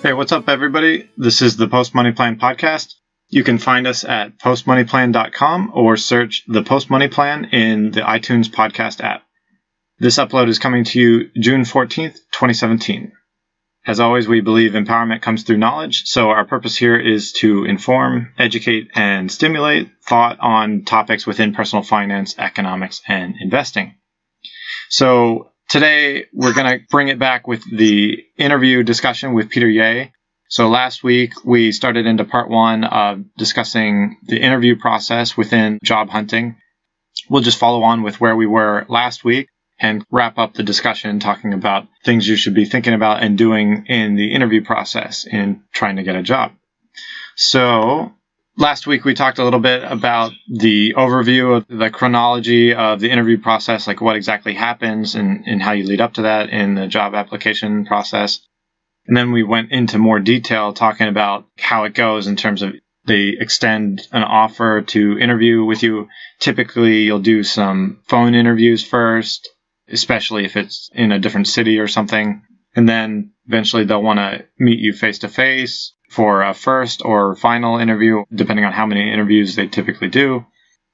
Hey, what's up, everybody? This is the Post Money Plan podcast. You can find us at postmoneyplan.com or search the Post Money Plan in the iTunes podcast app. This upload is coming to you June 14th, 2017. As always, we believe empowerment comes through knowledge, so our purpose here is to inform, educate, and stimulate thought on topics within personal finance, economics, and investing. So today, we're going to bring it back with the interview discussion with Peter Ye. So last week, we started into part one of discussing the interview process within job hunting. We'll just follow on with where we were last week and wrap up the discussion talking about things you should be thinking about and doing in the interview process in trying to get a job. So last week, we talked a little bit about the overview of the chronology of the interview process, like what exactly happens and how you lead up to that in the job application process. And then we went into more detail talking about how it goes in terms of they extend an offer to interview with you. Typically, you'll do some phone interviews first, especially if it's in a different city or something. And then eventually they'll want to meet you face-to-face for a first or final interview, depending on how many interviews they typically do.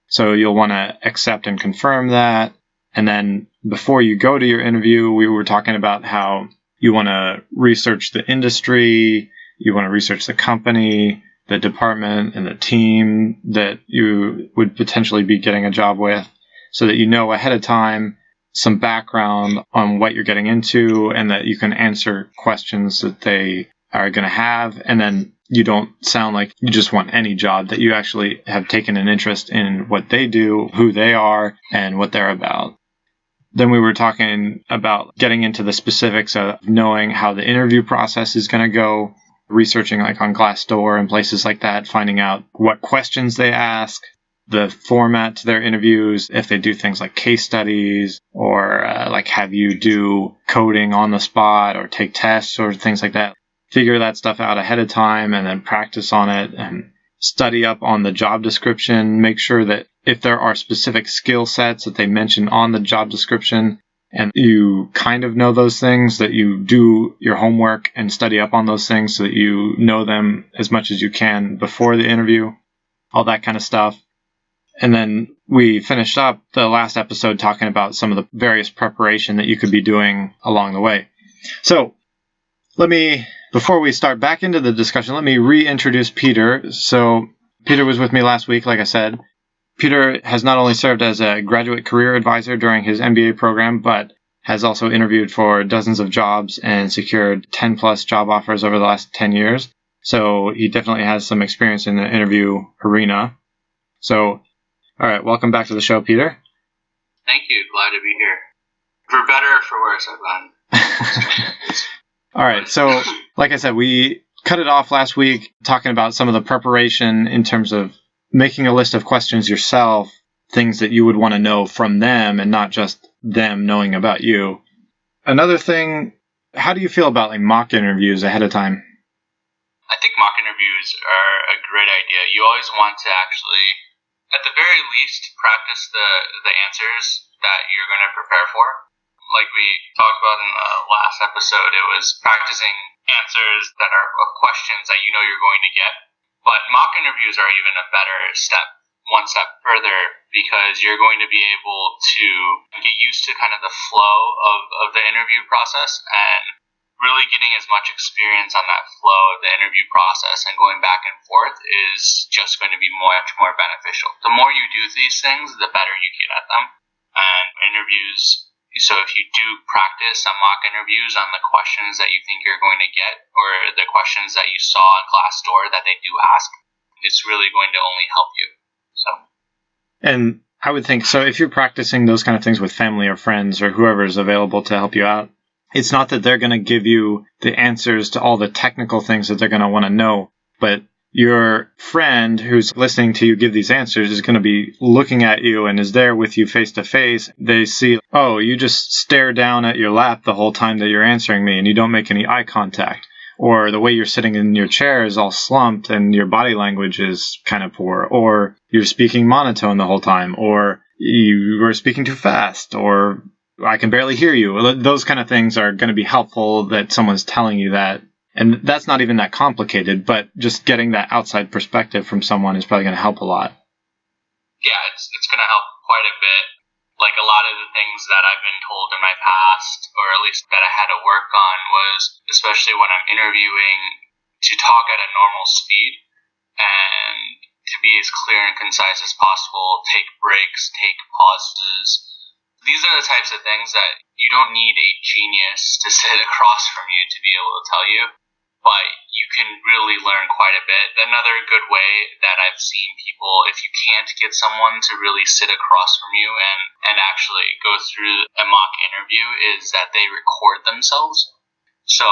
So you'll want to accept and confirm that. And then before you go to your interview, we were talking about how you want to research the industry, you want to research the company, the department, and the team that you would potentially be getting a job with so that you know ahead of time some background on what you're getting into and that you can answer questions that they are going to have. And then you don't sound like you just want any job, that you actually have taken an interest in what they do, who they are, and what they're about. Then we were talking about getting into the specifics of knowing how the interview process is going to go, researching like on Glassdoor and places like that, finding out what questions they ask, the format to their interviews, if they do things like case studies or like have you do coding on the spot or take tests or things like that. Figure that stuff out ahead of time and then practice on it and study up on the job description. Make sure that if there are specific skill sets that they mention on the job description and you kind of know those things, that you do your homework and study up on those things so that you know them as much as you can before the interview, all that kind of stuff. And then we finished up the last episode talking about some of the various preparation that you could be doing along the way. So before we start back into the discussion, let me reintroduce Peter. So Peter was with me last week, like I said. Peter has not only served as a graduate career advisor during his MBA program, but has also interviewed for dozens of jobs and secured 10 plus job offers over the last 10 years. So he definitely has some experience in the interview arena. So, all right, welcome back to the show, Peter. Thank you. Glad to be here. For better or for worse, I've All right, so like I said, we cut it off last week talking about some of the preparation in terms of making a list of questions yourself, things that you would want to know from them and not just them knowing about you. Another thing, how do you feel about like mock interviews ahead of time? I think mock interviews are a great idea. You always want to actually, at the very least, practice the answers that you're going to prepare for. Like we talked about in the last episode, it was practicing answers that are of questions that you know you're going to get. But mock interviews are even a better step, one step further, because you're going to be able to get used to kind of the flow of the interview process, and really getting as much experience on that flow of the interview process and going back and forth is just going to be much more beneficial. The more you do these things, the better you get at them. And interviews, so if you do practice some mock interviews on the questions that you think you're going to get, or the questions that you saw on Glassdoor that they do ask, it's really going to only help you. So, and I would think, so if you're practicing those kind of things with family or friends or whoever is available to help you out, it's not that they're going to give you the answers to all the technical things that they're going to want to know, but your friend who's listening to you give these answers is going to be looking at you and is there with you face to face. They see, oh, you just stare down at your lap the whole time that you're answering me and you don't make any eye contact. Or the way you're sitting in your chair is all slumped and your body language is kind of poor. Or you're speaking monotone the whole time. Or you are speaking too fast. Or I can barely hear you. Those kind of things are going to be helpful that someone's telling you that And that's not even that complicated, but just getting that outside perspective from someone is probably going to help a lot. Yeah, it's going to help quite a bit. Like a lot of the things that I've been told in my past, or at least that I had to work on, was especially when I'm interviewing, to talk at a normal speed and to be as clear and concise as possible, take breaks, take pauses. These are the types of things that you don't need a genius to sit across from you to be able to tell you, but you can really learn quite a bit. Another good way that I've seen people, if you can't get someone to really sit across from you and actually go through a mock interview, is that they record themselves. So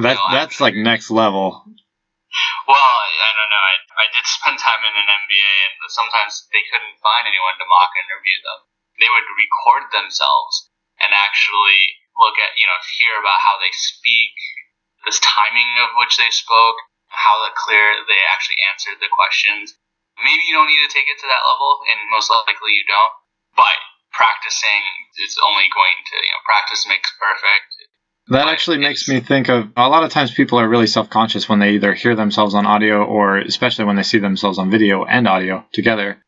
that's like next level. Well, I don't know. I did spend time in an MBA, and sometimes they couldn't find anyone to mock interview them. They would record themselves and actually look at, hear about how they speak, this timing of which they spoke, how clear they actually answered the questions. Maybe you don't need to take it to that level, and most likely you don't. But practicing is only going to, practice makes perfect. That actually makes me think of a lot of times people are really self-conscious when they either hear themselves on audio or especially when they see themselves on video and audio together.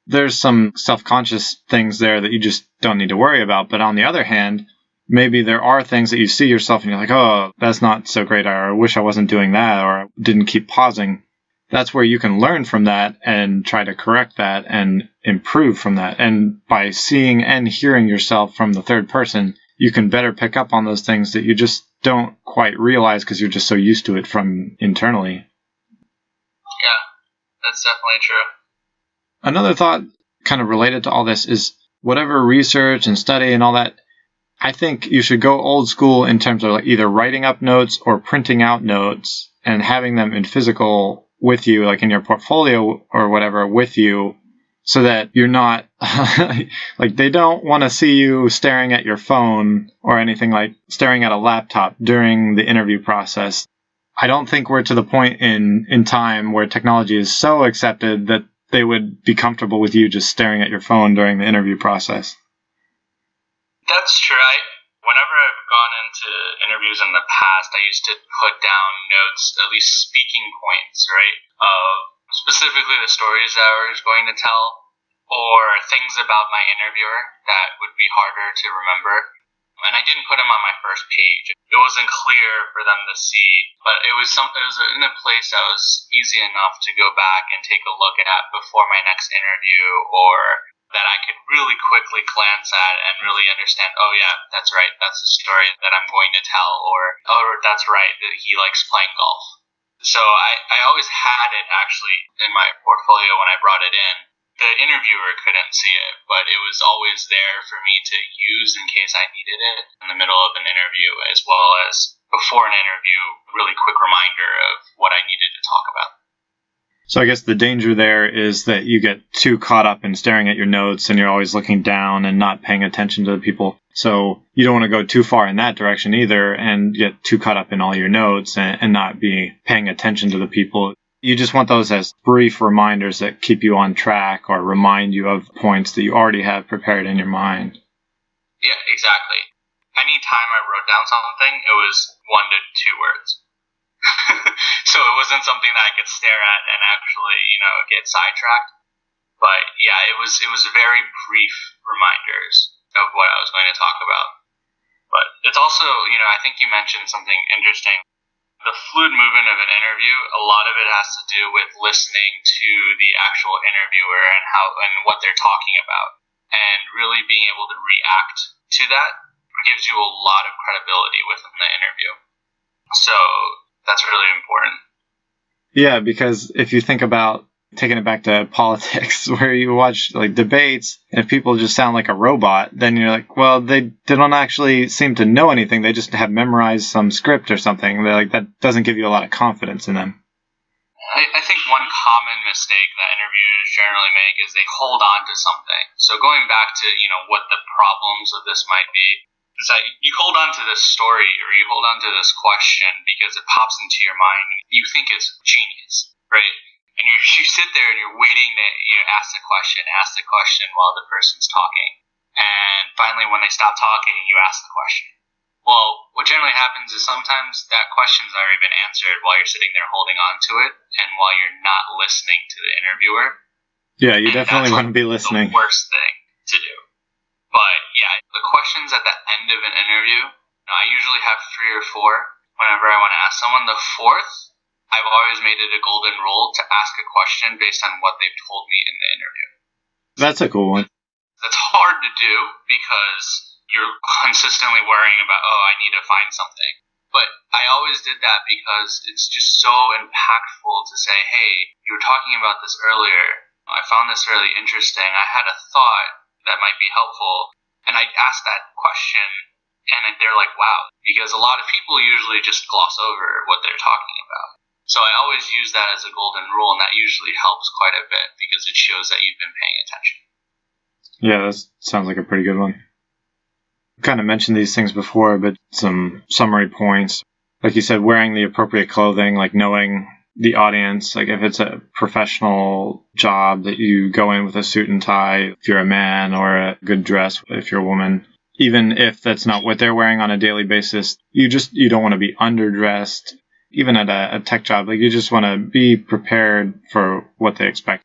There's some self-conscious things there that you just don't need to worry about. But on the other hand, maybe there are things that you see yourself and you're like, oh, that's not so great, or I wish I wasn't doing that, or I didn't keep pausing. That's where you can learn from that and try to correct that and improve from that. And by seeing and hearing yourself from the third person, you can better pick up on those things that you just don't quite realize because you're just so used to it from internally. Yeah, that's definitely true. Another thought kind of related to all this is whatever research and study and all that, I think you should go old school in terms of either writing up notes or printing out notes and having them in physical with you, like in your portfolio or whatever with you, so that you're not like they don't want to see you staring at your phone or anything, like staring at a laptop during the interview process. I don't think we're to the point in time where technology is so accepted that they would be comfortable with you just staring at your phone during the interview process. That's true. Whenever I've gone into interviews in the past, I used to put down notes, at least speaking points, right, of specifically the stories that I was going to tell, or things about my interviewer that would be harder to remember. And I didn't put them on my first page. It wasn't clear for them to see, but it was in a place that was easy enough to go back and take a look at before my next interview, or that I could really quickly glance at and really understand, oh yeah, that's right, that's the story that I'm going to tell, or oh, that's right, that he likes playing golf. So I always had it actually in my portfolio when I brought it in. The interviewer couldn't see it, but it was always there for me to use in case I needed it in the middle of an interview, as well as before an interview, really quick reminder of what I needed to talk about. So I guess the danger there is that you get too caught up in staring at your notes and you're always looking down and not paying attention to the people. So you don't want to go too far in that direction either and get too caught up in all your notes and not be paying attention to the people. You just want those as brief reminders that keep you on track or remind you of points that you already have prepared in your mind. Yeah, exactly. Anytime I wrote down something, it was 1 to 2 words. So it wasn't something that I could stare at and actually, get sidetracked. But yeah, it was very brief reminders of what I was going to talk about. But it's also, I think you mentioned something interesting. The fluid movement of an interview, a lot of it has to do with listening to the actual interviewer and what they're talking about, and really being able to react to that gives you a lot of credibility within the interview. So that's really important. Yeah, because if you think about taking it back to politics, where you watch like debates, and if people just sound like a robot, then you're like, well, they don't actually seem to know anything. They just have memorized some script or something. They're like, that doesn't give you a lot of confidence in them. I think one common mistake that interviewers generally make is they hold on to something. So going back to, what the problems of this might be, is that you hold on to this story or you hold on to this question because it pops into your mind. You think it's genius, right? And you sit there and you're waiting to ask the question while the person's talking. And finally, when they stop talking, you ask the question. Well, what generally happens is sometimes that question's already been answered while you're sitting there holding on to it and while you're not listening to the interviewer. Yeah, you definitely want to be listening. The worst thing to do. But yeah, the questions at the end of an interview, I usually have 3 or 4 whenever I want to ask someone. The 4th, I've always made it a golden rule to ask a question based on what they've told me in the interview. That's a cool one. That's hard to do because you're consistently worrying about, I need to find something. But I always did that because it's just so impactful to say, hey, you were talking about this earlier. I found this really interesting. I had a thought that might be helpful. And I asked that question, and they're like, wow. Because a lot of people usually just gloss over what they're talking about. So I always use that as a golden rule, and that usually helps quite a bit because it shows that you've been paying attention. Yeah, that sounds like a pretty good one. Kind of mentioned these things before, but some summary points. Like you said, wearing the appropriate clothing, like knowing the audience, like if it's a professional job that you go in with a suit and tie if you're a man, or a good dress if you're a woman. Even if that's not what they're wearing on a daily basis, you don't want to be underdressed. Even at a tech job, like you just want to be prepared for what they expect.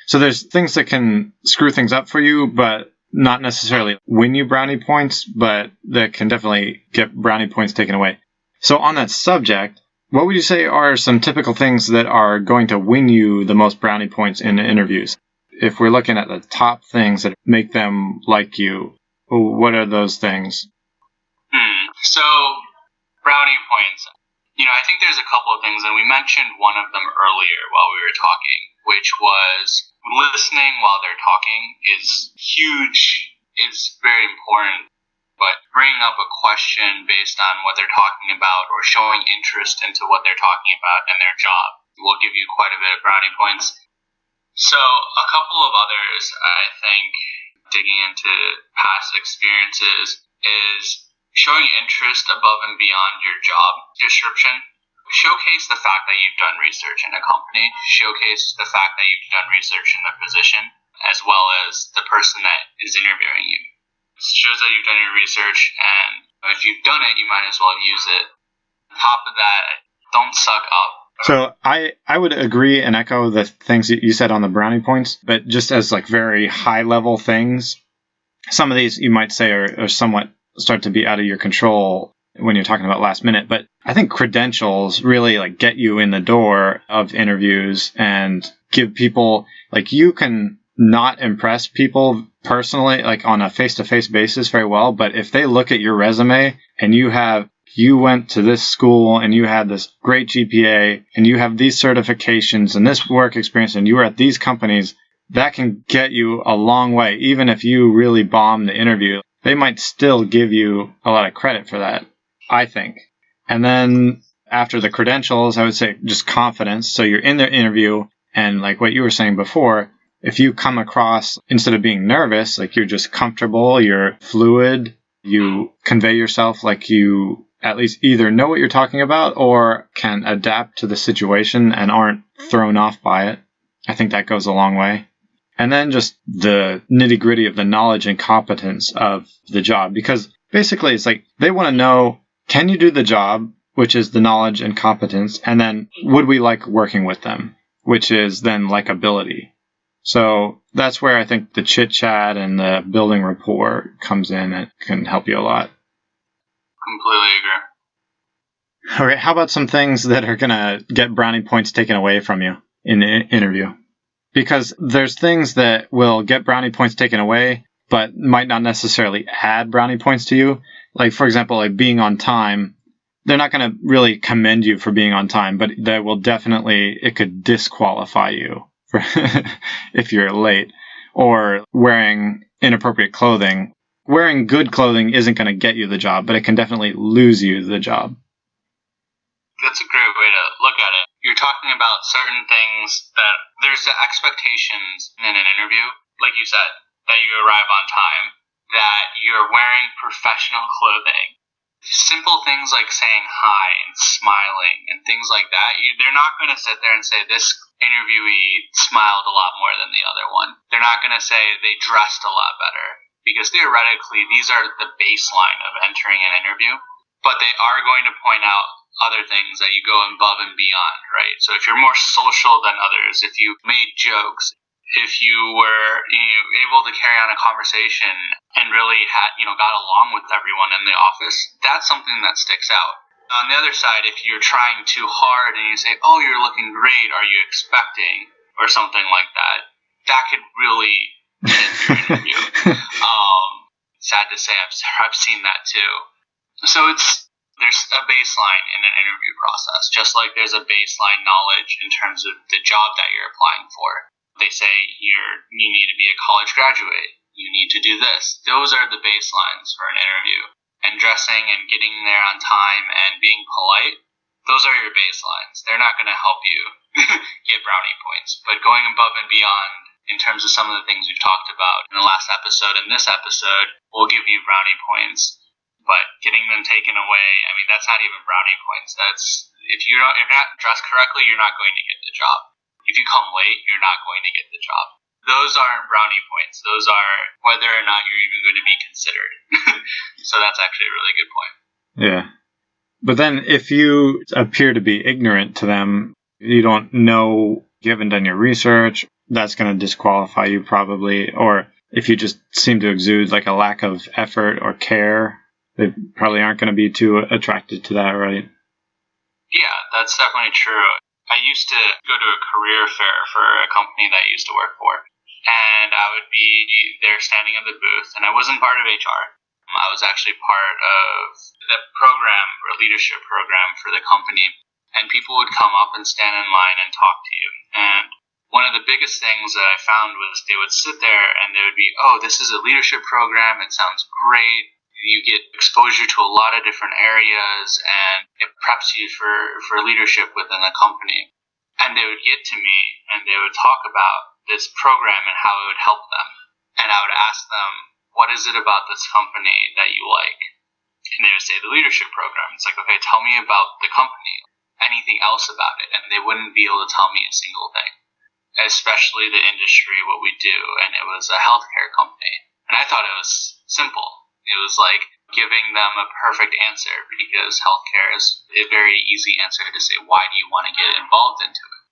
So there's things that can screw things up for you, but not necessarily win you brownie points, but that can definitely get brownie points taken away. So on that subject, what would you say are some typical things that are going to win you the most brownie points in interviews? If we're looking at the top things that make them like you, what are those things? So, brownie points. I think there's a couple of things, and we mentioned one of them earlier while we were talking, which was listening while they're talking is huge, is very important. But bringing up a question based on what they're talking about or showing interest into what they're talking about and their job will give you quite a bit of brownie points. So a couple of others, I think, digging into past experiences, is showing interest above and beyond your job description. Showcase the fact that you've done research in a company. Showcase the fact that you've done research in the position, as well as the person that is interviewing you. It shows that you've done your research, and if you've done it, you might as well use it. On top of that, don't suck up. So I would agree and echo the things that you said on the brownie points, but just as like very high level things, some of these you might say are somewhat start to be out of your control when you're talking about last minute. But I think credentials really like get you in the door of interviews and give people, like, you can not impress people personally, like on a face-to-face basis very well. But if they look at your resume and you went to this school and you had this great GPA and you have these certifications and this work experience and you were at these companies, that can get you a long way. Even if you really bomb the interview, they might still give you a lot of credit for that, I think. And then after the credentials, I would say just confidence. So you're in the interview, and like what you were saying before, if you come across, instead of being nervous, like you're just comfortable, you're fluid, you convey yourself like you at least either know what you're talking about or can adapt to the situation and aren't thrown off by it, I think that goes a long way. And then just the nitty-gritty of the knowledge and competence of the job. Because basically it's like they want to know, can you do the job, which is the knowledge and competence, and then would we like working with them, which is then likability. So that's where I think the chit-chat and the building rapport comes in and can help you a lot. Completely agree. Okay, how about some things that are going to get brownie points taken away from you in the interview? Because there's things that will get brownie points taken away, but might not necessarily add brownie points to you. Like, for example, like being on time. They're not going to really commend you for being on time, but that will definitely, it could disqualify you for if you're late. Or wearing inappropriate clothing. Wearing good clothing isn't going to get you the job, but it can definitely lose you the job. That's a great way to look at it. You're talking about certain things that there's the expectations in an interview, like you said, that you arrive on time, that you're wearing professional clothing. Simple things like saying hi and smiling and things like that, they're not going to sit there and say this interviewee smiled a lot more than the other one. They're not going to say they dressed a lot better. because theoretically these are the baseline of entering an interview, but they are going to point out other things that you go above and beyond, right? So if you're more social than others, if you made jokes, if you were able to carry on a conversation and really had got along with everyone in the office, that's something that sticks out. On the other side, if you're trying too hard and you say, "Oh, you're looking great, are you expecting?" or something like that, that could really end your interview. Sad to say, I've seen that too. So there's a baseline in an interview process, just like there's a baseline knowledge in terms of the job that you're applying for. They say you need to be a college graduate, you need to do this. Those are the baselines for an interview. And dressing and getting there on time and being polite, those are your baselines. They're not going to help you get brownie points. But going above and beyond in terms of some of the things we've talked about in the last episode and this episode will give you brownie points. But getting them taken away, I mean, that's not even brownie points. That's if you're not dressed correctly, you're not going to get the job. If you come late, you're not going to get the job. Those aren't brownie points. Those are whether or not you're even going to be considered. So that's actually a really good point. Yeah. But then if you appear to be ignorant to them, you don't know, you haven't done your research, that's going to disqualify you probably. Or if you just seem to exude like a lack of effort or care, they probably aren't going to be too attracted to that, right? Yeah, that's definitely true. I used to go to a career fair for a company that I used to work for. And I would be there standing in the booth, and I wasn't part of HR. I was actually part of the program, or leadership program for the company. And people would come up and stand in line and talk to you. And one of the biggest things that I found was they would sit there and they would be, "Oh, this is a leadership program. It sounds great. You get exposure to a lot of different areas, and it preps you for leadership within a company." And they would get to me and they would talk about this program and how it would help them. And I would ask them, "What is it about this company that you like?" And they would say, "The leadership program." It's like, okay, tell me about the company, anything else about it. And they wouldn't be able to tell me a single thing, especially the industry, what we do. And it was a healthcare company. And I thought it was simple. It was like giving them a perfect answer, because healthcare is a very easy answer to say, why do you want to get involved into it?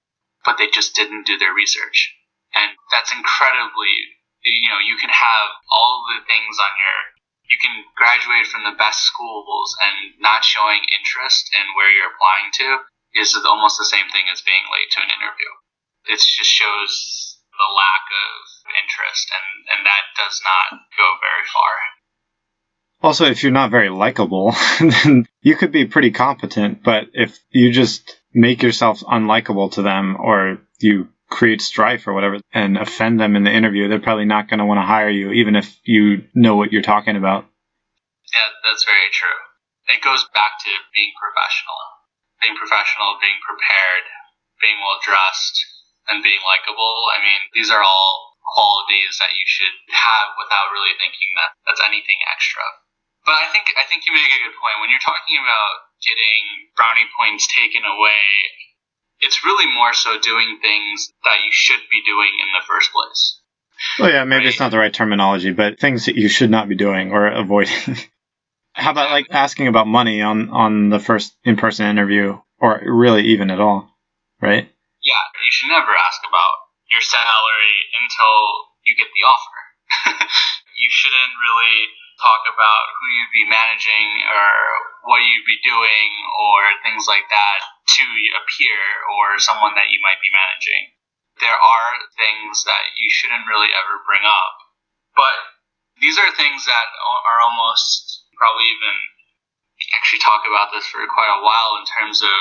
But they just didn't do their research. And that's incredibly, you can have all the things you can graduate from the best schools, and not showing interest in where you're applying to is almost the same thing as being late to an interview. It just shows the lack of interest, and that does not go very far. Also, if you're not very likable, then you could be pretty competent, but if you just make yourself unlikable to them, or you create strife or whatever and offend them in the interview, they're probably not going to want to hire you, even if you know what you're talking about. Yeah, that's very true. It goes back to being professional. Being professional, being prepared, being well-dressed, and being likable. I mean, these are all qualities that you should have without really thinking that that's anything extra. But I think you make a good point. When you're talking about getting brownie points taken away, it's really more so doing things that you should be doing in the first place. Well, yeah, maybe It's not the right terminology, but things that you should not be doing or avoiding. How about like asking about money on the first in-person interview, or really even at all, right? Yeah, you should never ask about your salary until you get the offer. You shouldn't really talk about who you'd be managing or what you'd be doing or things like that to a peer or someone that you might be managing. There are things that you shouldn't really ever bring up. But these are things that are almost probably even actually talk about this for quite a while in terms of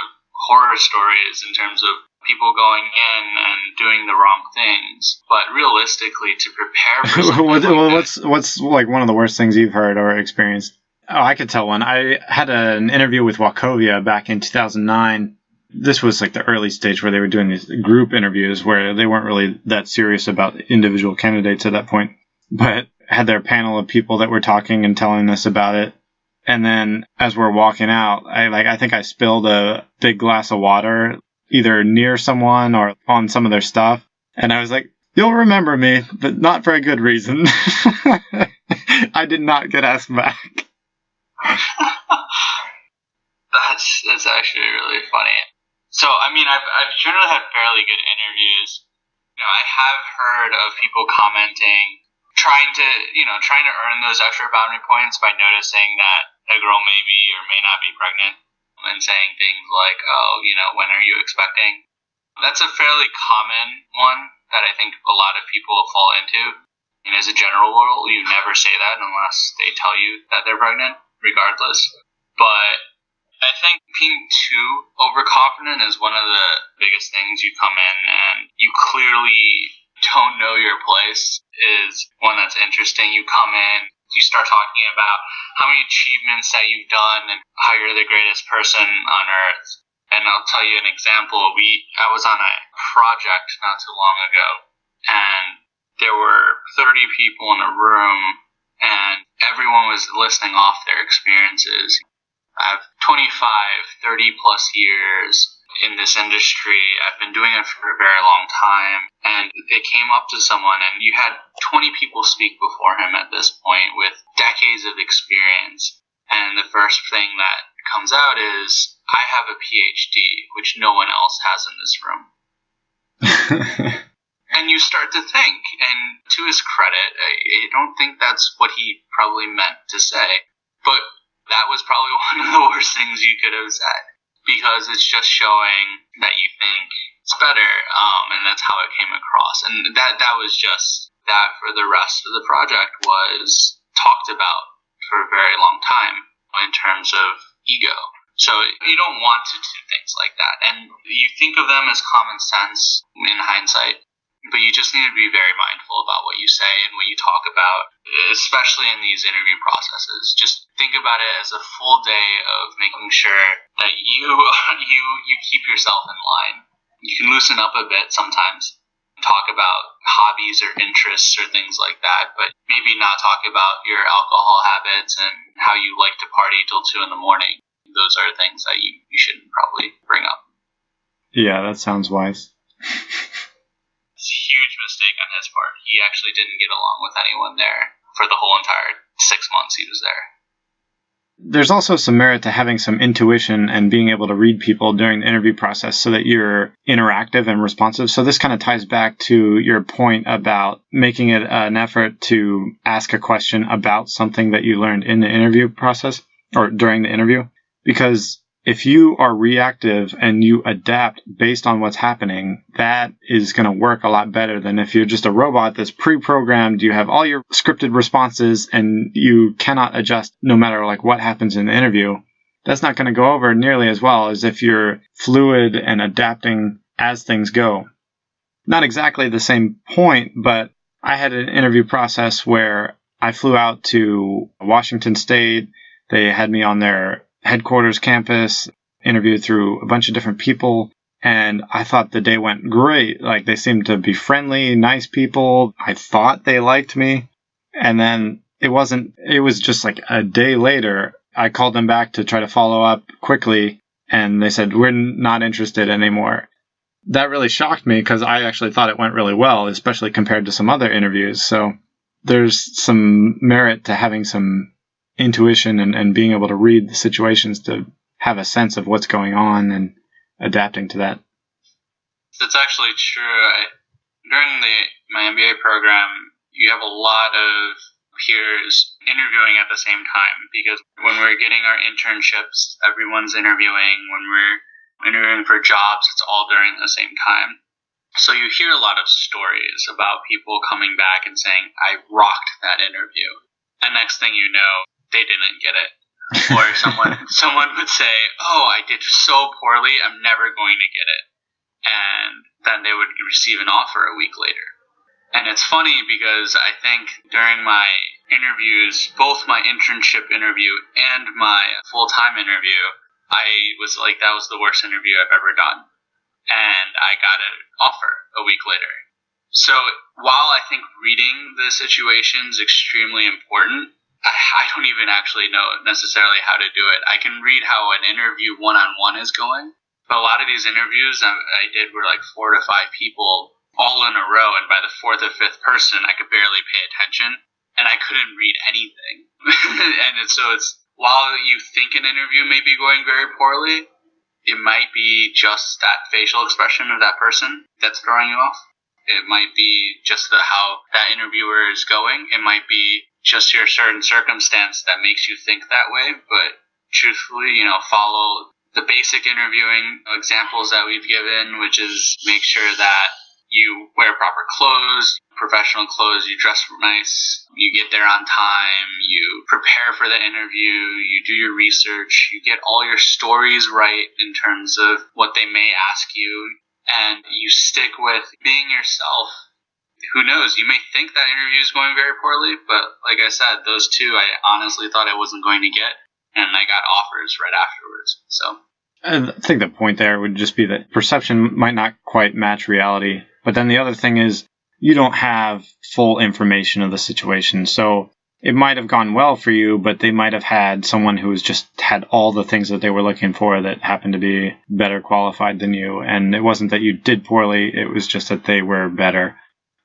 horror stories, in terms of people going in and doing the wrong things. But realistically, to prepare for something what's like one of the worst things you've heard or experienced? Oh, I could tell one. I had an interview with Wachovia back in 2009. This was like the early stage where they were doing these group interviews where they weren't really that serious about individual candidates at that point, but had their panel of people that were talking and telling us about it. And then as we're walking out, I think I spilled a big glass of water either near someone or on some of their stuff. And I was like, "You'll remember me, but not for a good reason." I did not get asked back. That's actually really funny. So, I mean, I've generally had fairly good interviews. I have heard of people commenting, trying to earn those extra boundary points by noticing that a girl may be or may not be pregnant and saying things like, oh, when are you expecting? That's a fairly common one that I think a lot of people fall into. And as a general rule, you never say that unless they tell you that they're pregnant, regardless. But I think being too overconfident is one of the biggest things. You come in and you clearly don't know your place is one that's interesting. You come in, you start talking about how many achievements that you've done and how you're the greatest person on earth. And I'll tell you an example. I was on a project not too long ago, and there were 30 people in a room, and everyone was listing off their experiences. I have 25, 30 plus years in this industry. I've been doing it for a very long time. And it came up to someone, and you had 20 people speak before him at this point with decades of experience. And the first thing that comes out is, I have a PhD, which no one else has in this room. And you start to think, and to his credit, I don't think that's what he probably meant to say. But that was probably one of the worst things you could have said, because it's just showing that you think it's better, and that's how it came across. And that was just that for the rest of the project was talked about for a very long time in terms of ego. So you don't want to do things like that. And you think of them as common sense in hindsight, but you just need to be very mindful about what you say and what you talk about, especially in these interview processes. Just think about it as a full day of making sure that you keep yourself in line. You can loosen up a bit sometimes, talk about hobbies or interests or things like that, but maybe not talk about your alcohol habits and how you like to party till 2 a.m. Those are things that you shouldn't probably bring up. Yeah, that sounds wise. It's a huge mistake on his part. He actually didn't get along with anyone there for the whole entire 6 months he was there. There's also some merit to having some intuition and being able to read people during the interview process so that you're interactive and responsive. So this kind of ties back to your point about making it an effort to ask a question about something that you learned in the interview process or during the interview. Because if you are reactive and you adapt based on what's happening, that is going to work a lot better than if you're just a robot that's pre-programmed, you have all your scripted responses and you cannot adjust no matter what happens in the interview. That's not going to go over nearly as well as if you're fluid and adapting as things go. Not exactly the same point, but I had an interview process where I flew out to Washington State. They had me on their headquarters campus, interviewed through a bunch of different people, and I thought the day went great. They seemed to be friendly, nice people. I thought they liked me. And then it was just a day later, I called them back to try to follow up quickly, and they said, we're not interested anymore. That really shocked me because I actually thought it went really well, especially compared to some other interviews. So there's some merit to having some intuition and being able to read the situations to have a sense of what's going on and adapting to that. That's actually true. During my MBA program, you have a lot of peers interviewing at the same time, because when we're getting our internships, everyone's interviewing. When we're interviewing for jobs, it's all during the same time. So you hear a lot of stories about people coming back and saying, I rocked that interview. And next thing you know, they didn't get it. Or someone would say, oh, I did so poorly, I'm never going to get it. And then they would receive an offer a week later. And it's funny because I think during my interviews, both my internship interview and my full-time interview, I was like, that was the worst interview I've ever done. And I got an offer a week later. So while I think reading the situation is extremely important, I don't even actually know necessarily how to do it. I can read how an interview one-on-one is going, but a lot of these interviews I did were 4 to 5 people all in a row, and by the 4th or 5th person, I could barely pay attention. and I couldn't read anything. And so it's, while you think an interview may be going very poorly, it might be just that facial expression of that person that's throwing you off. It might be just how that interviewer is going. It might be just your certain circumstance that makes you think that way. But truthfully, follow the basic interviewing examples that we've given, which is make sure that you wear proper clothes, professional clothes, you dress nice, you get there on time, you prepare for the interview, you do your research, you get all your stories right in terms of what they may ask you, and you stick with being yourself. Who knows? You may think that interview is going very poorly, but like I said, those two I honestly thought I wasn't going to get, and I got offers right afterwards. So I think the point there would just be that perception might not quite match reality. But then the other thing is you don't have full information of the situation. So it might have gone well for you, but they might have had someone who was just had all the things that they were looking for that happened to be better qualified than you. And it wasn't that you did poorly. It was just that they were better.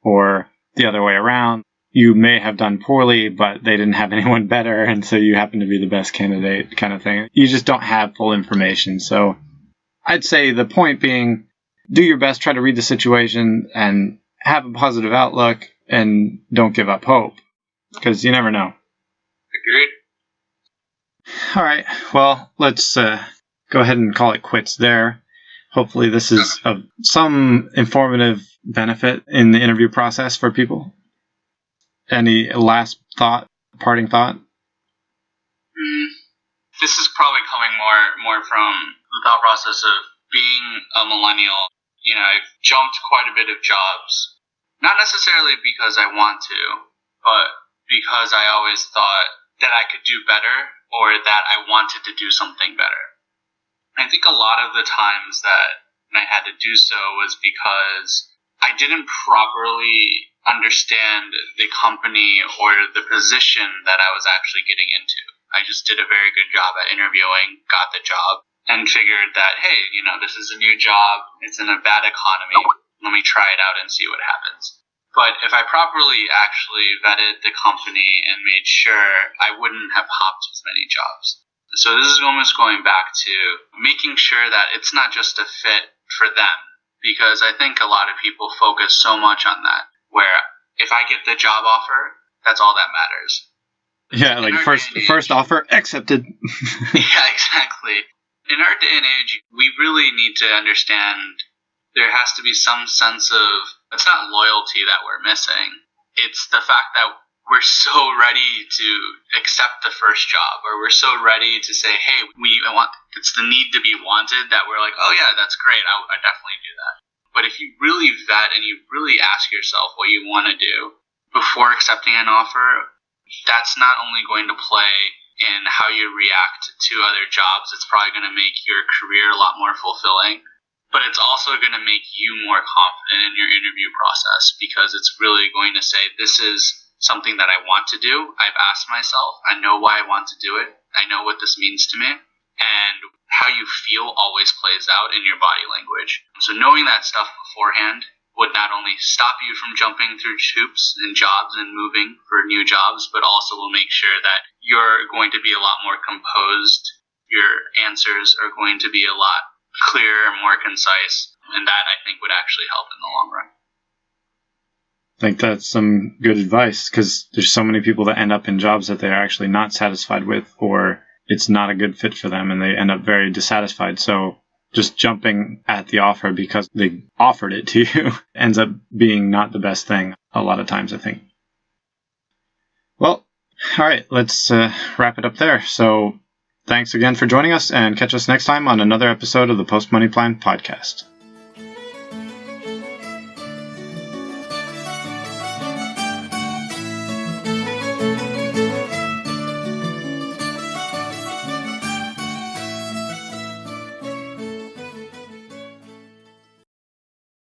Or the other way around. You may have done poorly, but they didn't have anyone better, and so you happen to be the best candidate kind of thing. You just don't have full information. So I'd say the point being, do your best, try to read the situation, and have a positive outlook, and don't give up hope, because you never know. Agreed. All right, well, let's go ahead and call it quits there. Hopefully this is of some informative benefit in the interview process for people. Any last thought, parting thought? This is probably coming more from the thought process of being a millennial. I've jumped quite a bit of jobs, not necessarily because I want to, but because I always thought that I could do better or that I wanted to do something better. I think a lot of the times that I had to do so was because I didn't properly understand the company or the position that I was actually getting into. I just did a very good job at interviewing, got the job, and figured that, hey, this is a new job, it's in a bad economy, let me try it out and see what happens. But if I properly actually vetted the company and made sure, I wouldn't have hopped as many jobs. So this is almost going back to making sure that it's not just a fit for them, because I think a lot of people focus so much on that, where if I get the job offer, that's all that matters. Yeah, like first offer accepted. Yeah, exactly. In our day and age, we really need to understand there has to be some sense of, it's not loyalty that we're missing. It's the fact that we're so ready to accept the first job, or we're so ready to say, hey, it's the need to be wanted that we're like, oh yeah, that's great, I definitely do that. But if you really vet and you really ask yourself what you want to do before accepting an offer, that's not only going to play in how you react to other jobs, it's probably going to make your career a lot more fulfilling, but it's also going to make you more confident in your interview process, because it's really going to say, this is something that I want to do. I've asked myself, I know why I want to do it, I know what this means to me, and how you feel always plays out in your body language. So knowing that stuff beforehand would not only stop you from jumping through hoops and jobs and moving for new jobs, but also will make sure that you're going to be a lot more composed. Your answers are going to be a lot clearer, more concise, and that I think would actually help in the long run. I think that's some good advice, because there's so many people that end up in jobs that they're actually not satisfied with, or it's not a good fit for them, and they end up very dissatisfied. So just jumping at the offer because they offered it to you ends up being not the best thing a lot of times, I think. Well, all right, let's wrap it up there. So thanks again for joining us, and catch us next time on another episode of the Post Money Plan podcast.